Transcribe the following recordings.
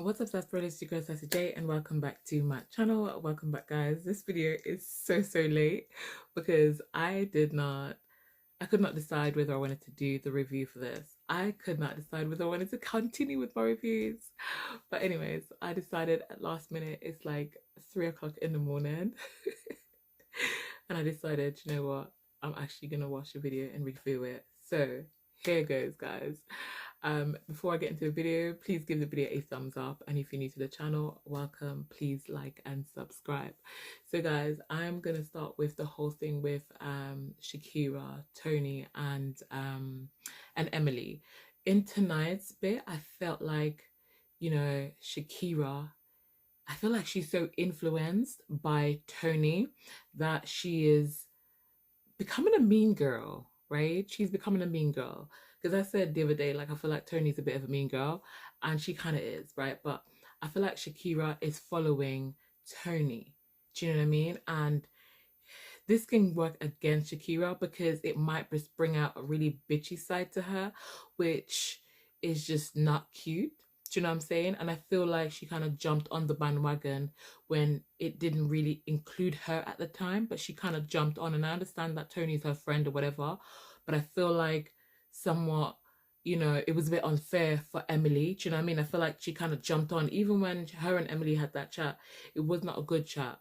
What's up, Sassy? It's your girl Sassy J, and welcome back to my channel. Welcome back, guys. This video is so late because I could not decide whether I wanted to do the review for this. I could not decide whether I wanted to continue with my reviews. But anyways, I decided at last minute. It's like 3 o'clock in the morning, and I decided, you know what? I'm actually gonna watch the video and review it. So here goes, guys. Before I get into the video, please give the video a thumbs up, and if you're new to the channel, welcome. Please like and subscribe. So guys, I'm gonna start with the whole thing with Shakira, Tony, and Emily. In tonight's bit, I felt like, Shakira, I feel like she's so influenced by Tony that she is becoming a mean girl, right? She's becoming a mean girl. Because I said the other day, like, I feel like Tony's a bit of a mean girl, and she kind of is, right? But I feel like Shakira is following Tony. Do you know what I mean? And this can work against Shakira because it might just bring out a really bitchy side to her, which is just not cute. Do you know what I'm saying? And I feel like she kind of jumped on the bandwagon when it didn't really include her at the time, but she kind of jumped on. And I understand that Tony's her friend or whatever, but I feel like somewhat, it was a bit unfair for Emily. Do you know what I mean? I feel like she kind of jumped on. Even when her and Emily had that chat, it was not a good chat.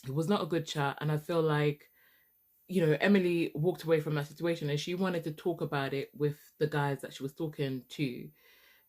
It was not a good chat. And I feel like, Emily walked away from that situation and she wanted to talk about it with the guys that she was talking to.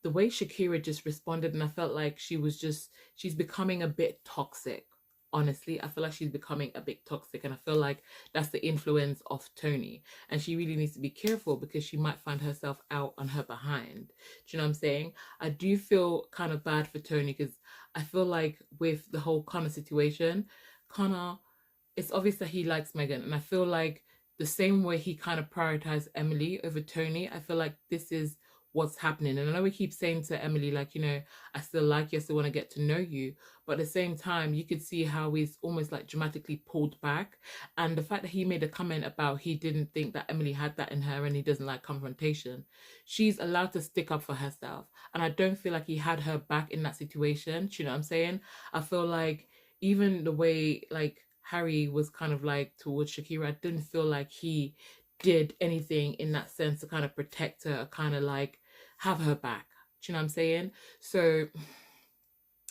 The way Shakira just responded, and I felt like she's becoming a bit toxic. Honestly, I feel like she's becoming a bit toxic, and I feel like that's the influence of Tony. And she really needs to be careful because she might find herself out on her behind. Do you know what I'm saying? I do feel kind of bad for Tony because I feel like with the whole Connor situation, Connor, it's obvious that he likes Megan, and I feel like the same way he kind of prioritized Emily over Tony, I feel like this is what's happening. And I know we keep saying to Emily, like, I still like you, I still want to get to know you. But at the same time, you could see how he's almost like dramatically pulled back. And the fact that he made a comment about he didn't think that Emily had that in her and he doesn't like confrontation, she's allowed to stick up for herself. And I don't feel like he had her back in that situation. Do you know what I'm saying? I feel like even the way like Harry was kind of like towards Shakira, I didn't feel like he did anything in that sense to kind of protect her, kind of like have her back. Do you know what I'm saying? So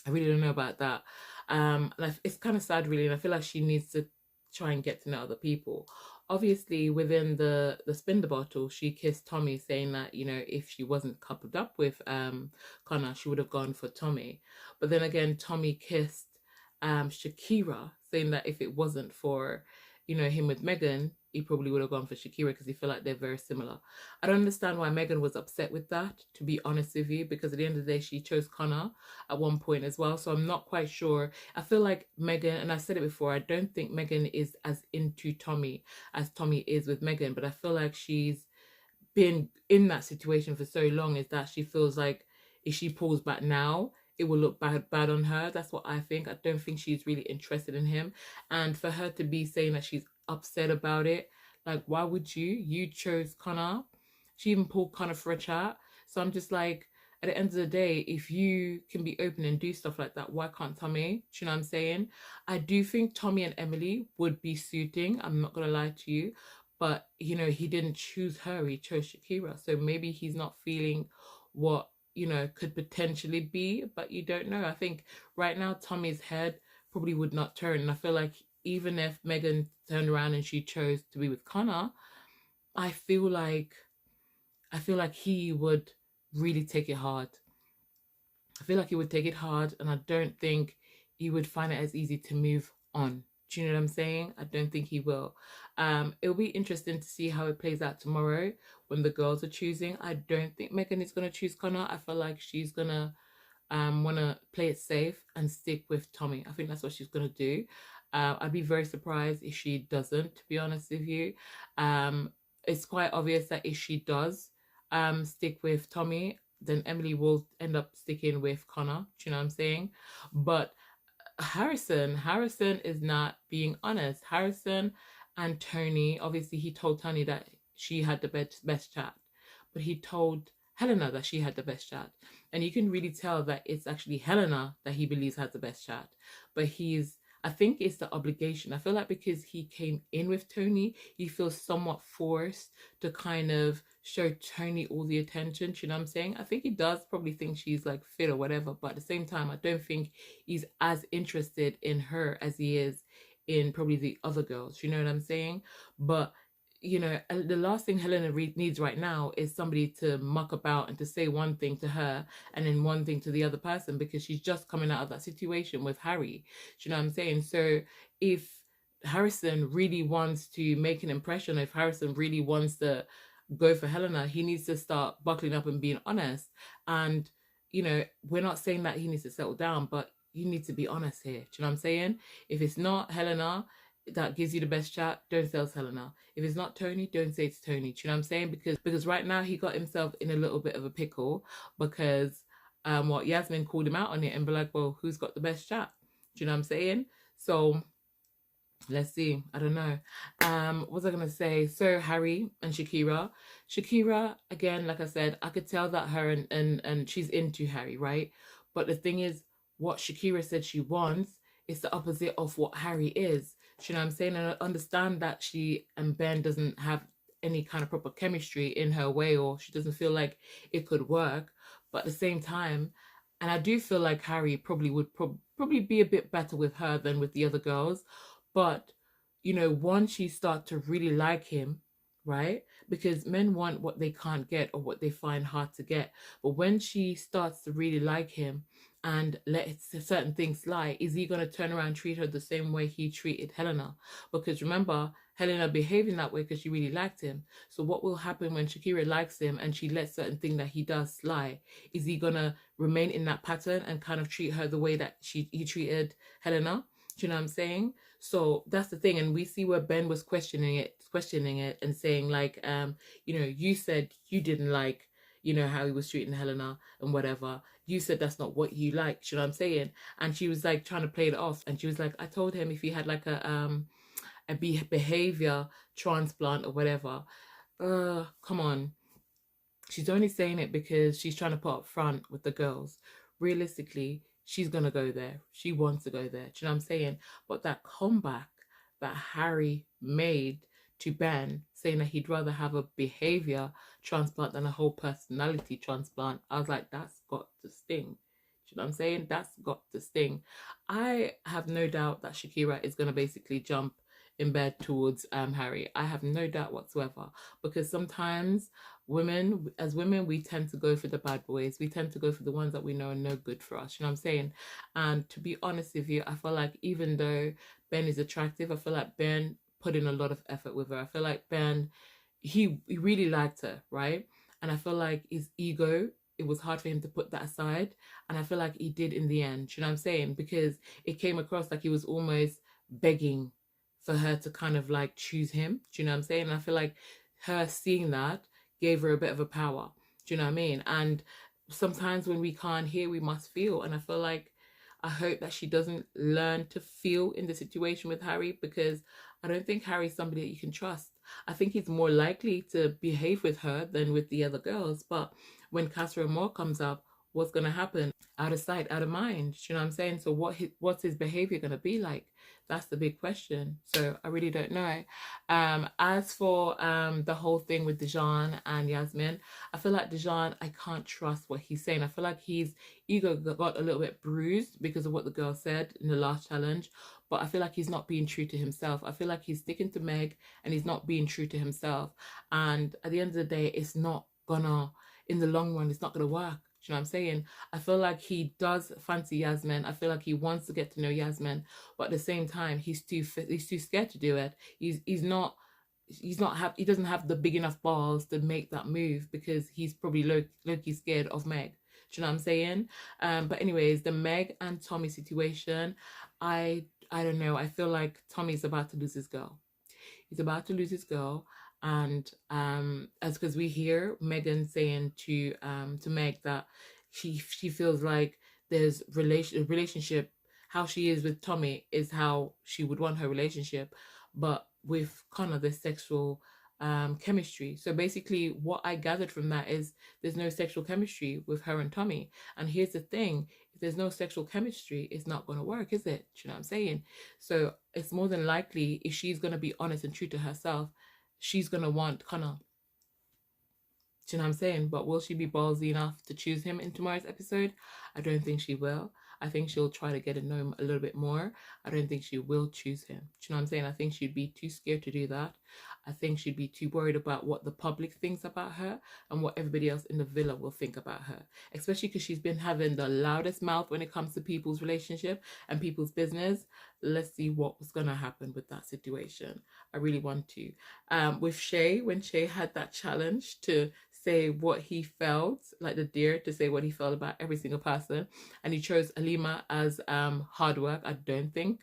I really don't know about that. And it's kind of sad, really, and I feel like she needs to try and get to know other people. Obviously, within the spin the bottle, she kissed Tommy, saying that, if she wasn't coupled up with Connor, she would have gone for Tommy. But then again, Tommy kissed Shakira, saying that if it wasn't for, him with Megan, he probably would have gone for Shakira because he feel like they're very similar. I don't understand why Megan was upset with that, to be honest with you, because at the end of the day, she chose Connor at one point as well. So I'm not quite sure. I feel like Megan, and I said it before, I don't think Megan is as into Tommy as Tommy is with Megan, but I feel like she's been in that situation for so long is that she feels like if she pulls back now, it will look bad on her. That's what I think. I don't think she's really interested in him. And for her to be saying that she's upset about it, like, why would you? You chose Connor. She even pulled Connor for a chat. So I'm just like, at the end of the day, if you can be open and do stuff like that, why can't Tommy? Do you know what I'm saying? I do think Tommy and Emily would be suiting. I'm not going to lie to you. But, he didn't choose her. He chose Shakira. So maybe he's not feeling what, could potentially be, but you don't know. I think right now Tommy's head probably would not turn. And I feel like even if Megan turned around and she chose to be with Connor, I feel like he would really take it hard. I feel like he would take it hard, and I don't think he would find it as easy to move on. Do you know what I'm saying? I don't think he will. It'll be interesting to see how it plays out tomorrow when the girls are choosing. I don't think Megan is going to choose Connor. I feel like she's going to want to play it safe and stick with Tommy. I think that's what she's going to do. I'd be very surprised if she doesn't, to be honest with you. It's quite obvious that if she does stick with Tommy, then Emily will end up sticking with Connor. Do you know what I'm saying? But Harrison is not being honest. Harrison and Tony, obviously he told Tony that she had the best chat, but he told Helena that she had the best chat. And you can really tell that it's actually Helena that he believes has the best chat. But I think it's the obligation. I feel like because he came in with Tony, he feels somewhat forced to kind of show Tony all the attention. You know what I'm saying? I think he does probably think she's like fit or whatever. But at the same time, I don't think he's as interested in her as he is in probably the other girls. You know what I'm saying? But the last thing Helena needs right now is somebody to muck about and to say one thing to her and then one thing to the other person, because she's just coming out of that situation with Harry. Do you know what I'm saying? So if Harrison really wants to make an impression, if Harrison really wants to go for Helena, he needs to start buckling up and being honest. And, we're not saying that he needs to settle down, but you need to be honest here. Do you know what I'm saying? If it's not Helena that gives you the best chat, don't say it's Helena. If it's not Tony, don't say it's Tony. Do you know what I'm saying? Because right now he got himself in a little bit of a pickle because Yasmin called him out on it and be like, well, who's got the best chat? Do you know what I'm saying? So let's see. I don't know. What was I gonna say? So Harry and Shakira. Shakira, again, like I said, I could tell that her and she's into Harry, right? But the thing is, what Shakira said she wants is the opposite of what Harry is. You know what I'm saying? And I understand that she and Ben doesn't have any kind of proper chemistry in her way, or she doesn't feel like it could work. But at the same time, and I do feel like Harry probably would probably be a bit better with her than with the other girls. But, once you start to really like him, right? Because men want what they can't get or what they find hard to get. But when she starts to really like him and let certain things slide, is he going to turn around and treat her the same way he treated Helena? Because remember, Helena behaving that way because she really liked him. So what will happen when Shakira likes him and she lets certain things that he does slide? Is he going to remain in that pattern and kind of treat her the way that he treated Helena? Do you know what I'm saying? So that's the thing. And we see where Ben was questioning it and saying like, you said you didn't like, how he was treating Helena and whatever. You said that's not what you like. You know what I'm saying? And she was like trying to play it off. And she was like, I told him if he had like a behavior transplant or whatever. Come on. She's only saying it because she's trying to put up front with the girls. Realistically, she's going to go there. She wants to go there. Do you know what I'm saying? But that comeback that Harry made to Ben, saying that he'd rather have a behavior transplant than a whole personality transplant, I was like, that's got to sting. Do you know what I'm saying? That's got to sting. I have no doubt that Shakira is going to basically jump in bed towards Harry. I have no doubt whatsoever, because sometimes as women, we tend to go for the bad boys. We tend to go for the ones that we know are no good for us. You know what I'm saying? And to be honest with you, I feel like even though Ben is attractive, I feel like Ben put in a lot of effort with her. I feel like Ben, he really liked her, right? And I feel like his ego, it was hard for him to put that aside. And I feel like he did in the end. You know what I'm saying? Because it came across like he was almost begging for her to kind of like choose him. Do you know what I'm saying? And I feel like her seeing that gave her a bit of a power. Do you know what I mean? And sometimes when we can't hear, we must feel. And I feel like I hope that she doesn't learn to feel in the situation with Harry, because I don't think Harry's somebody that you can trust. I think he's more likely to behave with her than with the other girls. But when Casa Amor comes up, what's going to happen? Out of sight, out of mind. You know what I'm saying? So what's his behavior going to be like? That's the big question. So I really don't know. As for the whole thing with Dejan and Yasmin, I feel like Dejan, I can't trust what he's saying. I feel like his ego got a little bit bruised because of what the girl said in the last challenge. But I feel like he's not being true to himself. I feel like he's sticking to Meg and he's not being true to himself. And at the end of the day, it's not gonna, in the long run, it's not gonna work. You know what I'm saying? I feel like he does fancy Yasmin. I feel like he wants to get to know Yasmin, but at the same time, he's too scared to do it. He doesn't have the big enough balls to make that move because he's probably low-key scared of Meg. Do you know what I'm saying? But anyways, the Meg and Tommy situation, I don't know. I feel like Tommy's about to lose his girl. He's about to lose his girl. And as because we hear Megan saying to Meg that she feels like there's relationship, how she is with Tommy is how she would want her relationship, but with Connor there's sexual chemistry. So basically what I gathered from that is there's no sexual chemistry with her and Tommy. And here's the thing, if there's no sexual chemistry, it's not going to work, is it? Do you know what I'm saying? So it's more than likely, if she's going to be honest and true to herself, she's going to want Connor. Do you know what I'm saying? But will she be ballsy enough to choose him in tomorrow's episode? I don't think she will. I think she'll try to get to know him a little bit more. I don't think she will choose him. Do you know what I'm saying? I think she'd be too scared to do that. I think she'd be too worried about what the public thinks about her and what everybody else in the villa will think about her. Especially because she's been having the loudest mouth when it comes to people's relationship and people's business. Let's see what's going to happen with that situation. I really want to. With Shay, when Shay had that challenge to say what he felt, like the dare to say what he felt about every single person, and he chose Halima as hard work. I don't think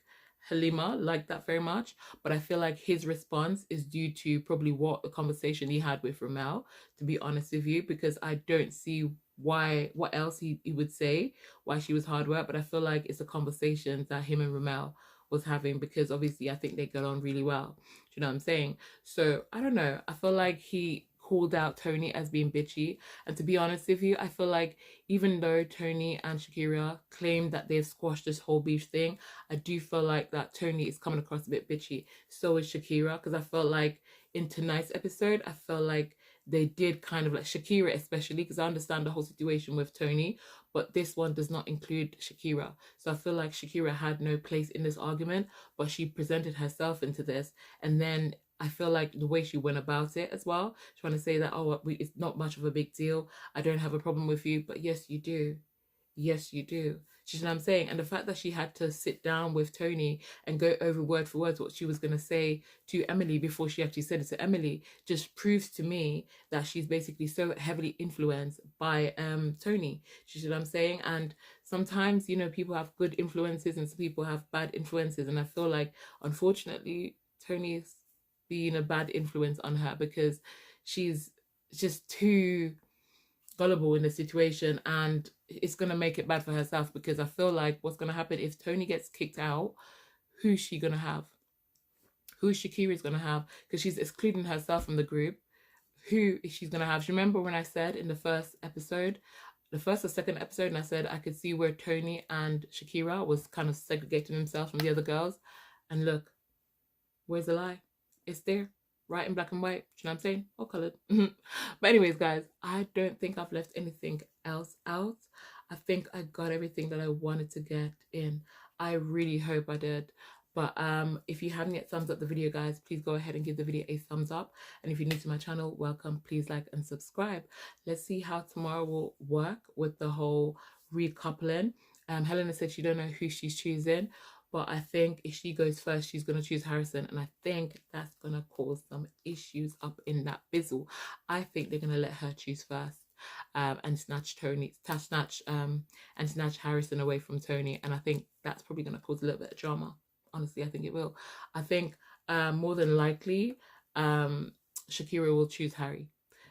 Halima liked that very much, but I feel like his response is due to probably what the conversation he had with Ramel, to be honest with you, because I don't see what else he would say why she was hard work. But I feel like it's a conversation that him and Ramel was having, because obviously I think they got on really well. Do you know what I'm saying? So I don't know, I feel like he called out Tony as being bitchy. And to be honest with you, I feel like even though Tony and Shakira claim that they've squashed this whole beef thing, I do feel like that Tony is coming across a bit bitchy. So is Shakira, because I felt like in tonight's episode, I felt like they did kind of, like Shakira especially, because I understand the whole situation with Tony, but this one does not include Shakira. So I feel like Shakira had no place in this argument, but she presented herself into this. And then I feel like the way she went about it as well, trying to say that, oh, it's not much of a big deal, I don't have a problem with you, but yes, you do. Yes, you do. Do you know what I'm saying? And the fact that she had to sit down with Tony and go over word for word what she was going to say to Emily before she actually said it to Emily just proves to me that she's basically so heavily influenced by Tony. Do you know what I'm saying? And sometimes, you know, people have good influences and some people have bad influences. And I feel like, unfortunately, Tony's being a bad influence on her because she's just too gullible in the situation, and it's going to make it bad for herself, because I feel like what's going to happen if Tony gets kicked out, who's she going to have? Who's Shakira's going to have? Because she's excluding herself from the group. Who is she going to have? Do you remember when I said in the first episode, the first or second episode, and I said I could see where Tony and Shakira was kind of segregating themselves from the other girls? And look, where's the lie? It's there, right in black and white. Do you know what I'm saying? Or colored. But anyways, guys, I don't think I've left anything else out. I think I got everything that I wanted to get in. I really hope I did. But if you haven't yet thumbs up the video, guys, please go ahead and give the video a thumbs up. And if you're new to my channel, welcome. Please like and subscribe. Let's see how tomorrow will work with the whole recoupling. Helena said she don't know who she's choosing, but I think if she goes first, she's going to choose Harrison. And I think that's going to cause some issues up in that bizzle. I think they're going to let her choose first. And snatch Harrison away from Tony. And I think that's probably going to cause a little bit of drama. Honestly, I think it will. I think more than likely, Shakira will choose Harry.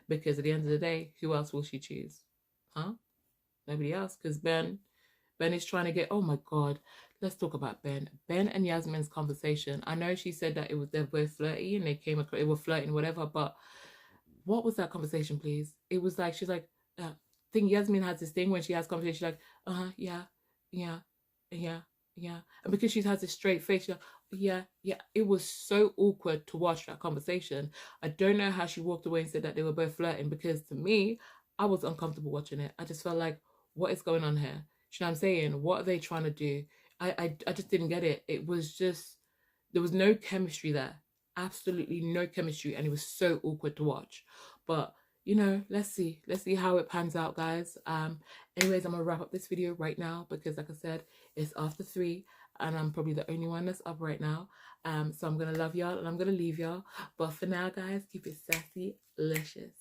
Because at the end of the day, who else will she choose? Huh? Nobody else. Because Ben is trying to get, oh my God, let's talk about Ben. Ben and Yasmin's conversation. I know she said that they're both flirty and they were flirting, whatever, but what was that conversation, please? It was like, she's like, I think Yasmin has this thing when she has conversation, she's like, yeah. And because she has this straight face, she's like, yeah. It was so awkward to watch that conversation. I don't know how she walked away and said that they were both flirting, because to me, I was uncomfortable watching it. I just felt like, what is going on here? You know what I'm saying? What are they trying to do? I just didn't get it. It was just, there was no chemistry there. Absolutely no chemistry. And it was so awkward to watch. But, you know, let's see how it pans out, guys. Anyways, I'm going to wrap up this video right now because, like I said, it's after 3 and I'm probably the only one that's up right now. So I'm going to love y'all and I'm going to leave y'all. But for now, guys, keep it sassy, delicious.